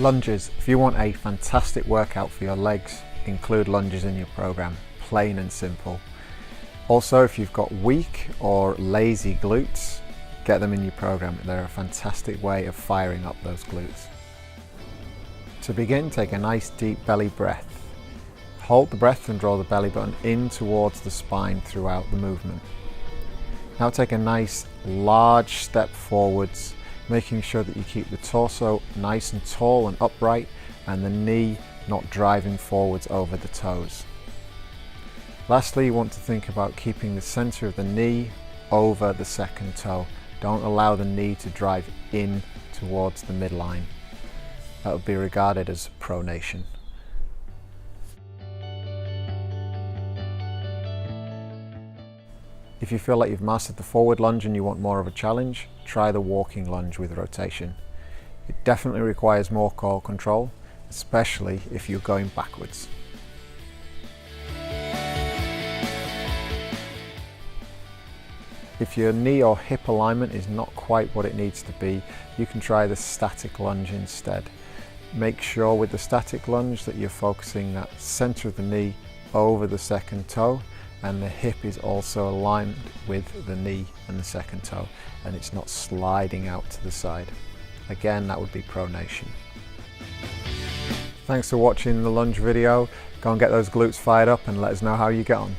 Lunges. If you want a fantastic workout for your legs, include lunges in your program, plain and simple. Also, if you've got weak or lazy glutes, get them in your program. They're a fantastic way of firing up those glutes. To begin, take a nice deep belly breath. Hold the breath and draw the belly button in towards the spine throughout the movement. Now take a nice large step forwards, making sure that you keep the torso nice and tall and upright and the knee not driving forwards over the toes. Lastly, you want to think about keeping the center of the knee over the second toe. Don't allow the knee to drive in towards the midline. That would be regarded as pronation. If you feel like you've mastered the forward lunge and you want more of a challenge, try the walking lunge with rotation. It definitely requires more core control, especially if you're going backwards. If your knee or hip alignment is not quite what it needs to be, you can try the static lunge instead. Make sure with the static lunge that you're focusing that center of the knee over the second toe, and the hip is also aligned with the knee and the second toe, and it's not sliding out to the side. Again, that would be pronation. Thanks for watching the lunge video. Go and get those glutes fired up and let us know how you get on.